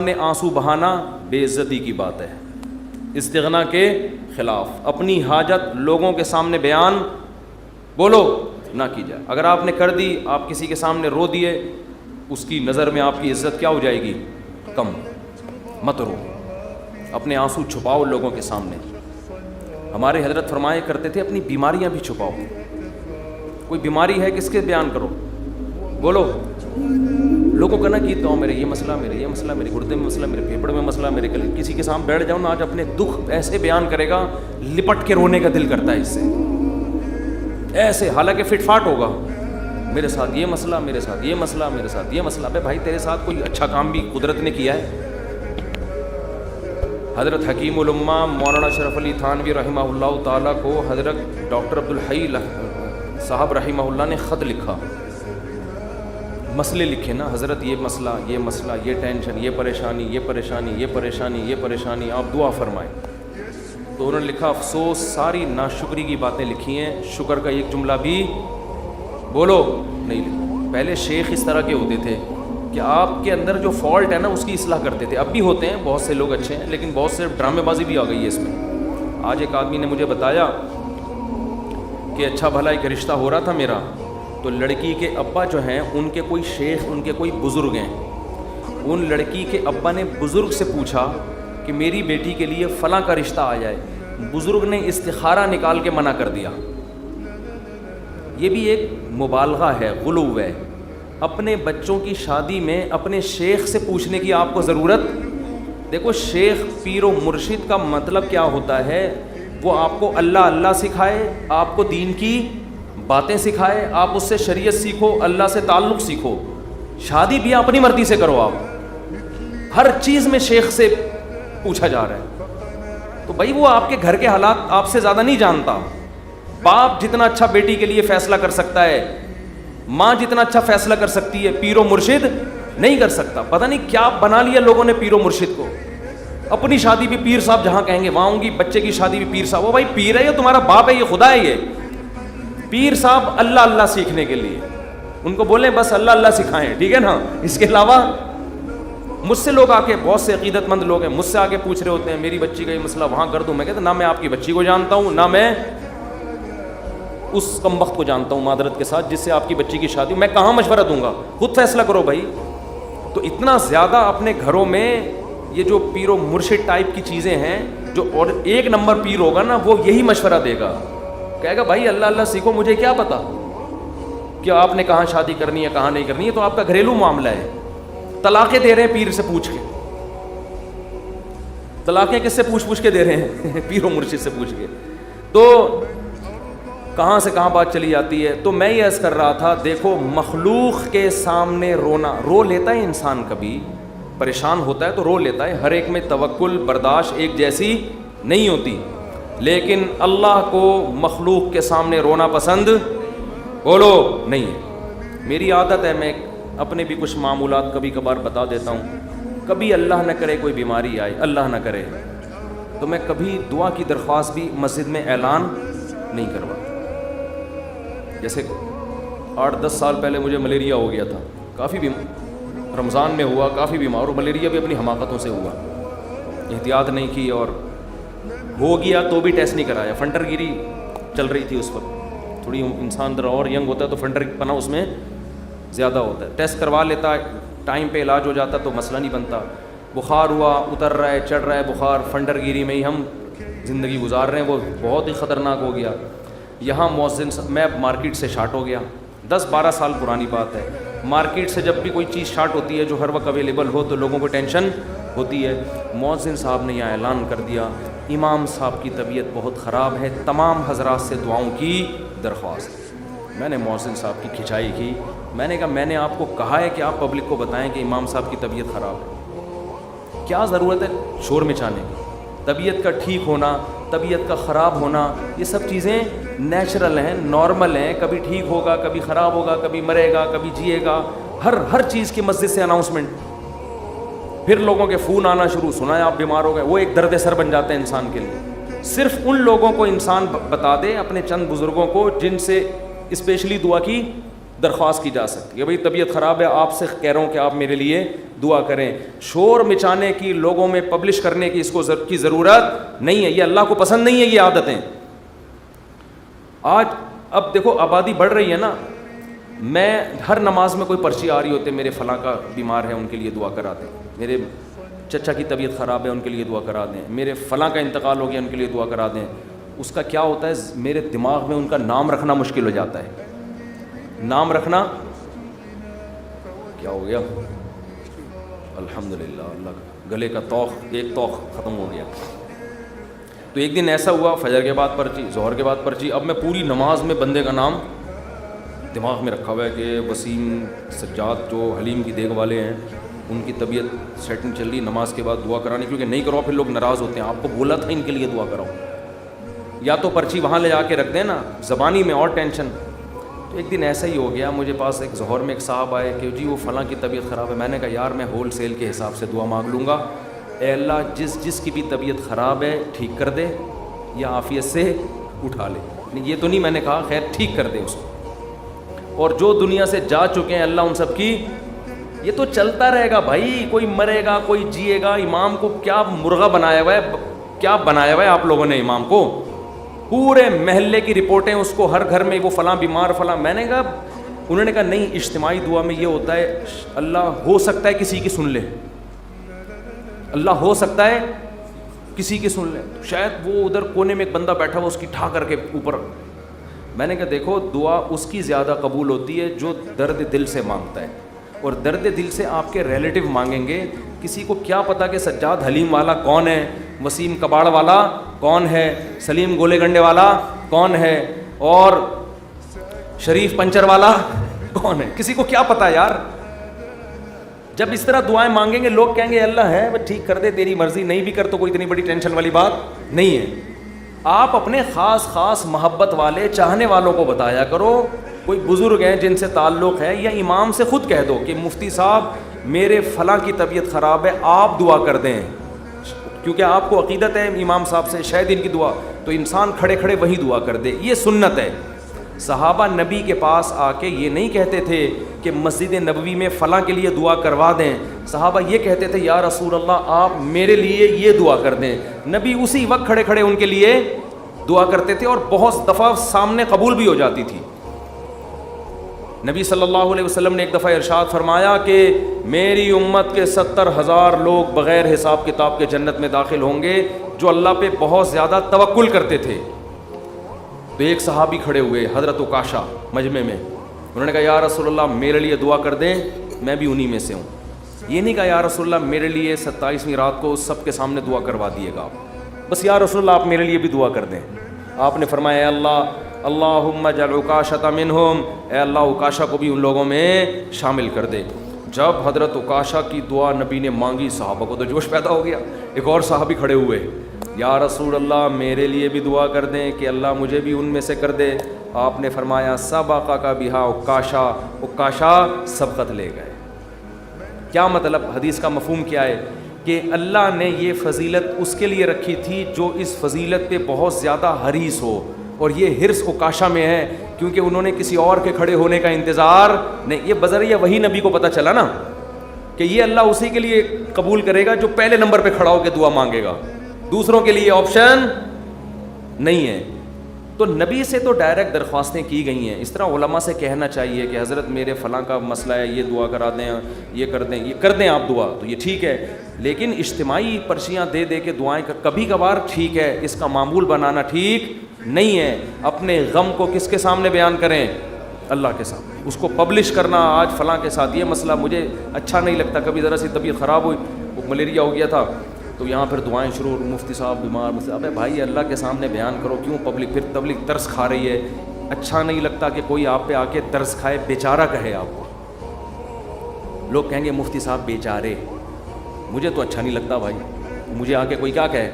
نے آنسو بہانا بے عزتی کی بات ہے، استغنا کے خلاف۔ اپنی حاجت لوگوں کے سامنے بیان بولو نہ کی جائے۔ اگر آپ نے کر دی، آپ کسی کے سامنے رو دیے، اس کی نظر میں آپ کی عزت کیا ہو جائے گی؟ کم۔ مت رو، اپنے آنسو چھپاؤ لوگوں کے سامنے۔ ہمارے حضرت فرمایا کرتے تھے اپنی بیماریاں بھی چھپاؤ۔ کوئی بیماری ہے کس کے بیان کرو، بولو۔ لوگوں کا نہ کیتا ہوں میرے یہ مسئلہ، میرے گردے میں مسئلہ، میرے پھیپڑے میں مسئلہ، میرے گلے۔ کسی کے سامنے بیٹھ جاؤ نا، آج اپنے دکھ ایسے بیان کرے گا، لپٹ کے رونے کا دل کرتا ہے اس سے، ایسے، حالانکہ فٹ فاٹ ہوگا۔ میرے ساتھ یہ مسئلہ، میرے ساتھ یہ مسئلہ، میرے ساتھ یہ مسئلہ۔ بھائی تیرے ساتھ کوئی اچھا کام بھی قدرت نے کیا ہے؟ حضرت حکیم الامہ مولانا اشرف علی تھانوی رحمہ اللہ تعالیٰ کو حضرت ڈاکٹر عبدالحی صاحب رحمہ اللہ نے خط لکھا، مسئلے لکھے نا، حضرت یہ مسئلہ، یہ ٹینشن، یہ پریشانی، آپ دعا فرمائیں۔ تو انہوں نے لکھا، افسوس ساری ناشکری کی باتیں لکھی ہیں، شکر کا ایک جملہ بھی بولو نہیں لکھا۔ پہلے شیخ اس طرح کے ہوتے تھے کہ آپ کے اندر جو فالٹ ہے نا اس کی اصلاح کرتے تھے، اب بھی ہوتے ہیں، بہت سے لوگ اچھے ہیں، لیکن بہت سے ڈرامے بازی بھی آ گئی ہے اس میں۔ آج ایک آدمی نے مجھے بتایا کہ اچھا بھلا ایک رشتہ ہو رہا تھا میرا، تو لڑکی کے ابا جو ہیں ان کے کوئی شیخ، ان کے کوئی بزرگ ہیں، ان لڑکی کے ابا نے بزرگ سے پوچھا کہ میری بیٹی کے لیے فلاں کا رشتہ آ جائے، بزرگ نے استخارہ نکال کے منع کر دیا۔ یہ بھی ایک مبالغہ ہے، غلو ہے۔ اپنے بچوں کی شادی میں اپنے شیخ سے پوچھنے کی آپ کو ضرورت؟ دیکھو، شیخ پیر و مرشد کا مطلب کیا ہوتا ہے؟ وہ آپ کو اللہ سکھائے، آپ کو دین کی باتیں سکھائے، آپ اس سے شریعت سیکھو، اللہ سے تعلق سیکھو۔ شادی بھی اپنی مرضی سے کرو، آپ ہر چیز میں شیخ سے پوچھا جا رہا ہے، تو بھائی وہ آپ کے گھر کے حالات آپ سے زیادہ نہیں جانتا۔ باپ جتنا اچھا بیٹی کے لیے فیصلہ کر سکتا ہے، ماں جتنا اچھا فیصلہ کر سکتی ہے، پیر و مرشد نہیں کر سکتا۔ پتہ نہیں کیا بنا لیا لوگوں نے پیر و مرشد کو۔ اپنی شادی بھی پیر صاحب جہاں کہیں گے وہاں ہوں گی، بچے کی شادی بھی پیر صاحب۔ وہ بھائی پیر ہے، یہ تمہارا باپ ہے، یہ خدا ہے۔ یہ پیر صاحب اللہ سیکھنے کے لیے، ان کو بولیں بس اللہ سکھائیں، ٹھیک ہے نا؟ اس کے علاوہ مجھ سے لوگ آ کے، بہت سے عقیدت مند لوگ ہیں، مجھ سے آ کے پوچھ رہے ہوتے ہیں میری بچی کا یہ مسئلہ وہاں کر دوں۔ میں کہتا نہ میں آپ کی بچی کو جانتا ہوں، نہ میں اس کمبخت کو جانتا ہوں معذرت کے ساتھ جس سے آپ کی بچی کی شادی، میں کہاں مشورہ دوں گا؟ خود فیصلہ کرو بھائی۔ تو اتنا زیادہ اپنے گھروں میں یہ جو پیر و مرشد ٹائپ کی چیزیں ہیں، جو اور ایک نمبر پیر ہوگا نا وہ یہی مشورہ دے گا، کہے گا بھائی اللہ سیکھو، مجھے کیا پتا کہ آپ نے کہاں شادی کرنی ہے کہاں نہیں کرنی ہے، تو آپ کا گھریلو معاملہ ہے۔ طلاقیں دے رہے ہیں پیر سے پوچھ کے، طلاقیں کس سے پوچھ کے دے رہے ہیں؟ پیر و مرشد سے پوچھ کے۔ تو کہاں سے کہاں بات چلی جاتی ہے۔ تو میں یہ عرض کر رہا تھا، دیکھو مخلوق کے سامنے رونا، رو لیتا ہے انسان، کبھی پریشان ہوتا ہے تو رو لیتا ہے، ہر ایک میں توکل برداشت ایک جیسی نہیں ہوتی، لیکن اللہ کو مخلوق کے سامنے رونا پسند بولو نہیں ہے۔ میری عادت ہے، میں اپنے بھی کچھ معمولات کبھی کبھار بتا دیتا ہوں۔ کبھی اللہ نہ کرے کوئی بیماری آئے، اللہ نہ کرے، تو میں کبھی دعا کی درخواست بھی مسجد میں اعلان نہیں کرواتا۔ جیسے 8-10 سال پہلے مجھے ملیریا ہو گیا تھا، کافی رمضان میں ہوا، کافی بیمار، اور ملیریا بھی اپنی حماقتوں سے ہوا، احتیاط نہیں کی، اور ہو گیا تو بھی ٹیسٹ نہیں کرایا۔ فنٹر گیری چل رہی تھی اس وقت، تھوڑی انسان ذرا اور ینگ ہوتا ہے تو فنٹر پنا اس میں زیادہ ہوتا ہے، ٹیسٹ کروا لیتا ہے، ٹائم پہ علاج ہو جاتا تو مسئلہ نہیں بنتا۔ بخار ہوا، اتر رہا ہے، چڑھ رہا ہے بخار، فنٹر گیری میں ہی ہم زندگی گزار رہے ہیں، وہ بہت ہی خطرناک ہو گیا۔ یہاں مؤذن، میں مارکیٹ سے شارٹ ہو گیا، 10-12 سال پرانی بات ہے۔ مارکیٹ سے جب بھی کوئی چیز شارٹ ہوتی ہے جو ہر وقت اویلیبل ہو تو لوگوں کو ٹینشن ہوتی ہے۔ مؤذن صاحب نے یہاں اعلان کر دیا، امام صاحب کی طبیعت بہت خراب ہے، تمام حضرات سے دعاؤں کی درخواست۔ میں نے مؤذن صاحب کی کھچائی کی، میں نے کہا میں نے آپ کو کہا ہے کہ آپ پبلک کو بتائیں کہ امام صاحب کی طبیعت خراب ہے، کیا ضرورت ہے شور مچانے کی؟ طبیعت کا ٹھیک ہونا، طبیعت کا خراب ہونا، یہ سب چیزیں نیچرل ہیں، نارمل ہیں، کبھی ٹھیک ہوگا، کبھی خراب ہوگا، کبھی مرے گا، کبھی جیے گا، ہر چیز کی مسجد سے اناؤنسمنٹ۔ پھر لوگوں کے فون آنا شروع، سنا ہے آپ بیمار ہو گئے، وہ ایک درد سر بن جاتا ہے انسان کے لیے۔ صرف ان لوگوں کو انسان بتا دے، اپنے چند بزرگوں کو جن سے اسپیشلی دعا کی درخواست کی جا سکتی ہے. بھئی طبیعت خراب ہے, آپ سے کہہ رہا ہوں کہ آپ میرے لیے دعا کریں. شور مچانے کی, لوگوں میں پبلش کرنے کی اس کو کی ضرورت نہیں ہے, یہ اللہ کو پسند نہیں ہے یہ عادتیں. آج اب دیکھو آبادی بڑھ رہی ہے نا, میں ہر نماز میں کوئی پرچی آ رہی ہوتے میرے فلاں کا بیمار ہے ان کے لیے دعا کرا دیں, میرے چچا کی طبیعت خراب ہے ان کے لیے دعا کرا دیں, میرے فلاں کا انتقال ہو گیا ان کے لیے دعا کرا دیں. اس کا کیا ہوتا ہے, میرے دماغ میں ان کا نام رکھنا مشکل ہو جاتا ہے. نام رکھنا کیا ہو گیا, الحمدللہ اللہ کا گلے کا توخ, ایک توخ ختم ہو گیا. تو ایک دن ایسا ہوا, فجر کے بعد پرچی, ظہر کے بعد پرچی, اب میں پوری نماز میں بندے کا نام دماغ میں رکھا ہوا ہے کہ وسیم سجاد جو حلیم کی دیکھ والے ہیں ان کی طبیعت سیٹنگ چل رہی, نماز کے بعد دعا کرانے, کیونکہ نہیں کرو پھر لوگ ناراض ہوتے ہیں, آپ کو بولا تھا ان کے لیے دعا کراؤ. یا تو پرچی وہاں لے جا کے رکھ دیں نا, زبانی میں اور ٹینشن. تو ایک دن ایسا ہی ہو گیا, مجھے پاس ایک ظہر میں ایک صاحب آئے کہ جی وہ فلاں کی طبیعت خراب ہے. میں نے کہا یار میں ہول سیل کے حساب سے دعا مانگ لوں گا, اے اللہ جس کی بھی طبیعت خراب ہے ٹھیک کر دے یا عافیت سے اٹھا لے. یہ تو نہیں میں نے کہا, خیر ٹھیک کر دے اس کو. اور جو دنیا سے جا چکے ہیں اللہ ان سب کی, یہ تو چلتا رہے گا بھائی, کوئی مرے گا کوئی جیے گا. امام کو کیا مرغا بنایا ہوا ہے, کیا بنایا ہوا ہے آپ لوگوں نے امام کو, پورے محلے کی رپورٹیں اس کو, ہر گھر میں وہ فلاں بیمار فلاں. میں نے کہا, انہوں نے کہا نہیں اجتماعی دعا میں یہ ہوتا ہے اللہ ہو سکتا ہے کسی کی سن لے, اللہ ہو سکتا ہے کسی کی سن لے. شاید وہ ادھر کونے میں ایک بندہ بیٹھا ہوا اس کی ٹھا کر کے اوپر. میں نے کہا دیکھو دعا اس کی زیادہ قبول ہوتی ہے جو درد دل سے مانگتا ہے, اور درد دل سے آپ کے ریلیٹو مانگیں گے. کسی کو کیا پتا کہ سجاد حلیم والا کون ہے, وسیم کباڑ والا کون ہے, سلیم گولے گنڈے والا کون ہے, اور شریف پنچر والا کون ہے, کسی کو کیا پتا یار. جب اس طرح دعائیں مانگیں گے لوگ کہیں گے اللہ ہے بس ٹھیک کر دے, تیری مرضی, نہیں بھی کر تو کوئی اتنی بڑی ٹینشن والی بات نہیں ہے. آپ اپنے خاص محبت والے چاہنے والوں کو بتایا کرو. کوئی بزرگ ہیں جن سے تعلق ہے, یا امام سے خود کہہ دو کہ مفتی صاحب میرے فلاں کی طبیعت خراب ہے آپ دعا کر دیں, کیونکہ آپ کو عقیدت ہے امام صاحب سے شاید ان کی دعا, تو انسان کھڑے کھڑے وہی دعا کر دے. یہ سنت ہے. صحابہ نبی کے پاس آ کے یہ نہیں کہتے تھے کہ مسجد نبوی میں فلاں کے لیے دعا کروا دیں. صحابہ یہ کہتے تھے یا رسول اللہ آپ میرے لیے یہ دعا کر دیں. نبی اسی وقت کھڑے کھڑے ان کے لیے دعا کرتے تھے, اور بہت دفعہ سامنے قبول بھی ہو جاتی تھی. نبی صلی اللہ علیہ وسلم نے ایک دفعہ ارشاد فرمایا کہ میری امت کے 70,000 لوگ بغیر حساب کتاب کے جنت میں داخل ہوں گے جو اللہ پہ بہت زیادہ توکل کرتے تھے. تو ایک صحابی کھڑے ہوئے حضرت عکاشہ مجمع میں, انہوں نے کہا یا رسول اللہ میرے لیے دعا کر دیں, میں بھی انہی میں سے ہوں. یہ نہیں کہا یا رسول اللہ میرے لیے 27ویں رات کو سب کے سامنے دعا کروا دیے گا, بس یا رسول اللہ آپ میرے لیے بھی دعا کر دیں. آپ نے فرمایا اے اللہ اللہم اجعل عکاشۃ منہم, اے اللہ عکاشہ کو بھی ان لوگوں میں شامل کر دے. جب حضرت عکاشہ کی دعا نبی نے مانگی صحابہ کو تو جوش پیدا ہو گیا. ایک اور صحابی کھڑے ہوئے, یا رسول اللہ میرے لیے بھی دعا کر دیں کہ اللہ مجھے بھی ان میں سے کر دے. آپ نے فرمایا سبقک بہا عکاشہ, عکاشہ سبقت لے گئے. کیا مطلب, حدیث کا مفہوم کیا ہے کہ اللہ نے یہ فضیلت اس کے لیے رکھی تھی جو اس فضیلت پہ بہت زیادہ حریص ہو, اور یہ حرص عکاشہ میں ہے کیونکہ انہوں نے کسی اور کے کھڑے ہونے کا انتظار نہیں. یہ بذریعہ وہی نبی کو پتہ چلا نا کہ یہ اللہ اسی کے لیے قبول کرے گا جو پہلے نمبر پہ کھڑا ہو کے دعا مانگے گا, دوسروں کے لیے آپشن نہیں ہے. تو نبی سے تو ڈائریکٹ درخواستیں کی گئی ہیں. اس طرح علماء سے کہنا چاہیے کہ حضرت میرے فلاں کا مسئلہ ہے, یہ دعا کرا دیں, یہ کر دیں آپ دعا, تو یہ ٹھیک ہے. لیکن اجتماعی پرچیاں دے دے کے دعائیں کبھی کبھار ٹھیک ہے, اس کا معمول بنانا ٹھیک نہیں ہے. اپنے غم کو کس کے سامنے بیان کریں, اللہ کے سامنے. اس کو پبلش کرنا آج فلاں کے ساتھ یہ مسئلہ مجھے اچھا نہیں لگتا, کبھی ذرا سی طبیعت خراب ہوئی, وہ ملیریا ہو گیا تھا, تو یہاں پھر دعائیں شروع, مفتی صاحب بیمار, ابے بھائی اللہ کے سامنے بیان کرو, کیوں پبلک, پھر تبلیغ ترس کھا رہی ہے. اچھا نہیں لگتا کہ کوئی آپ پہ آ کے ترس کھائے, بیچارہ کہے آپ کو. لوگ کہیں گے مفتی صاحب بیچارے, مجھے تو اچھا نہیں لگتا بھائی, مجھے آ کے کوئی کیا کہے,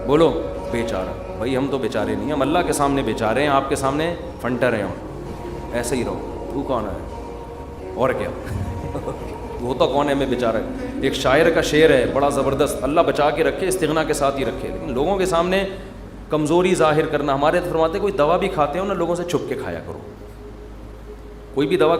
بولو بیچارہ. بھائی ہم تو بیچارے نہیں, ہم اللہ کے سامنے بیچارے ہیں, آپ کے سامنے فنٹر ہیں. ہم ایسے ہی رہو, تو کون ہے اور کیا ہوتا کون ہے, میں بیچارہ. ایک شاعر کا شعر ہے بڑا زبردست, اللہ بچا کے رکھے, استغنا کے ساتھ ہی رکھے, لیکن لوگوں کے سامنے کمزوری ظاہر کرنا. ہمارے فرماتے کوئی دوا بھی کھاتے ہو نا لوگوں سے چھپ کے کھایا کرو, کوئی بھی دوا